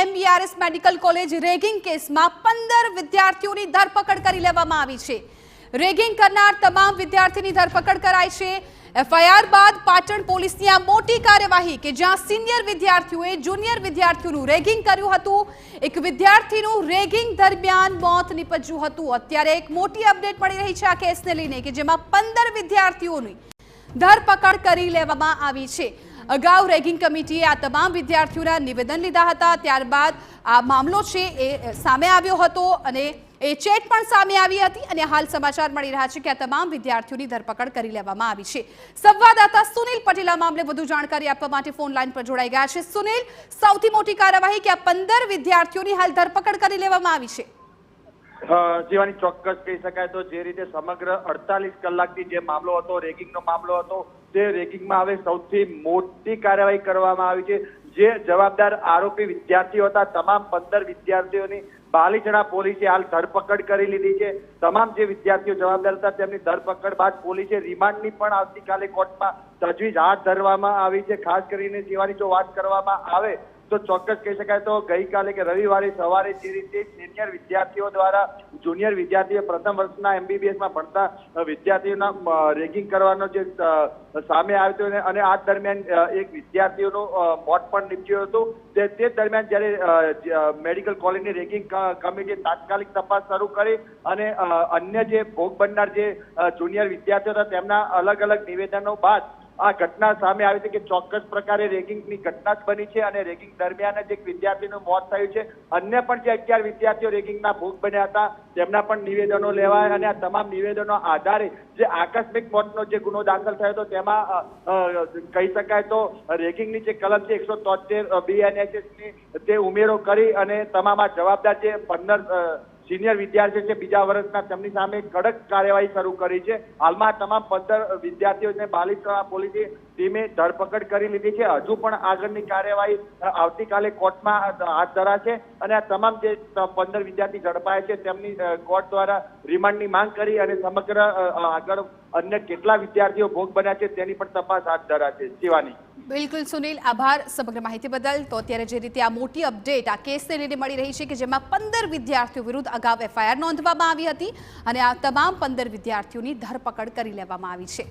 MBRS medical college ragging કેસમાં 15 વિદ્યાર્થીઓની ધરપકડ કરી લેવામાં આવી છે। રેગિંગ કરનાર તમામ વિદ્યાર્થીની ધરપકડ કરાઈ છે। FIR બાદ પાટણ પોલીસની આ મોટી કાર્યવાહી કે જ્યાં સિનિયર વિદ્યાર્થીઓએ જુનિયર વિદ્યાર્થીઓનું રેગિંગ કર્યું હતું, એક વિદ્યાર્થીનું રેગિંગ દરમિયાન મોત નીપજ્યું હતું। અત્યારે એક મોટી અપડેટ મળી રહી છે આ કેસને લઈને કે જેમાં 15 વિદ્યાર્થીઓની ધરપકડ કરી લેવામાં આવી છે। અગાઉ રેગિંગ કમિટીએ આ તમામ વિદ્યાર્થીઓના નિવેદન લીધા હતા, ત્યારબાદ આ મામલો છે એ સામે આવ્યો હતો અને એ ચેટ પણ સામે આવી હતી અને હાલ સમાચાર મળી રહ્યા છે કે આ તમામ વિદ્યાર્થીઓની ધરપકડ કરી લેવામાં આવી છે। સંવાદદાતા સુનિલ પટેલ આ મામલે વધુ જાણકારી આપવા માટે ફોન લાઈન પર જોડાઈ ગયા છે। સુનિલ, સૌથી મોટી કાર્યવાહી કે આ 15 વિદ્યાર્થીઓની હાલ ધરપકડ કરી લેવામાં આવી છે। જીવાની ચોક્કસ કહી શકાય તો જે રીતે સમગ્ર 48 કલાકથી જે મામલો હતો, રેગિંગનો મામલો હતો, તે રેગિંગમાં હવે સૌથી મોટી કાર્યવાહી કરવામાં આવી છે। જે જવાબદાર આરોપી વિદ્યાર્થીઓ હતા તમામ 15 વિદ્યાર્થીઓની બાલીચણા પોલીસે હાલ ધરપકડ કરી લીધી છે। તમામ જે વિદ્યાર્થીઓ જવાબદાર હતા તેમની ધરપકડ બાદ પોલીસે રિમાન્ડની પણ આવતીકાલે કોર્ટમાં તજવીજ હાથ ધરવામાં આવી છે। ખાસ કરીને જીવાની જો વાત કરવામાં આવે તો ચોક્કસ કહી શકાય તો ગઈકાલે કે રવિવારે સવારે જે રીતે સિનિયર વિદ્યાર્થીઓ દ્વારા જુનિયર વિદ્યાર્થીઓ પ્રથમ વર્ષના MBBSમાં ભણતા વિદ્યાર્થીઓના રેગિંગ કરવાનો જે સામે આવ્યો હતો અને આ દરમિયાન એક વિદ્યાર્થીઓનું મોત પણ નીપજ્યું હતું। તે દરમિયાન જ્યારે મેડિકલ કોલેજની રેગિંગ કમિટીએ તાત્કાલિક તપાસ શરૂ કરી અને અન્ય જે ભોગ બનનાર જે જુનિયર વિદ્યાર્થીઓ હતા તેમના અલગ અલગ નિવેદનો બાદ આ ઘટના સામે આવી છે કે ચોક્કસ પ્રકારે રેગિંગની ઘટના જ બની છે અને રેગિંગ દરમિયાન જ એક વિદ્યાર્થીનું મોત થયું છે। અન્ય પણ જે 11 વિદ્યાર્થીઓ રેગિંગના ભોગ બન્યા હતા તેમના પણ નિવેદનો લેવાય અને આ તમામ નિવેદનો આધારે જે આકસ્મિક મોતનો જે ગુનો દાખલ થયો હતો તેમાં કહી શકાય તો રેગિંગની જે કલમ છે 173 BNSS ની તે ઉમેરો કરી અને તમામ આ જવાબદાર જે 15 સિનિયર વિદ્યાર્થીઓ છે બીજા વર્ષના તેમની સામે કડક કાર્યવાહી શરૂ કરી છે। હાલમાં તમામ 15 વિદ્યાર્થીઓને બાલીચણા પોલીસે ટીમે ધરપકડ કરી લીધી છે। હજુ પણ આગળની કાર્યવાહી આવતીકાલે કોર્ટમાં હાથ ધરાશે અને આ તમામ જે 15 વિદ્યાર્થી ઝડપાયા છે તેમની કોર્ટ દ્વારા રિમાન્ડની માંગ કરી અને સમગ્ર આગળ અન્ય કેટલા વિદ્યાર્થીઓ ભોગ બન્યા છે તેની પણ તપાસ હાથ ધરાશે। શિવાની, બિલકુલ સુનિલ, આભાર સમગ્ર માહિતી બદલ। તો અત્યારે જે રીતે આ મોટી અપડેટ આ કેસને લઈને મળી રહી છે કે જેમાં 15 વિદ્યાર્થીઓ વિરુદ્ધ અગાઉ FIR નોંધવામાં આવી હતી અને આ તમામ 15 વિદ્યાર્થીઓની ધરપકડ કરી લેવામાં આવી છે।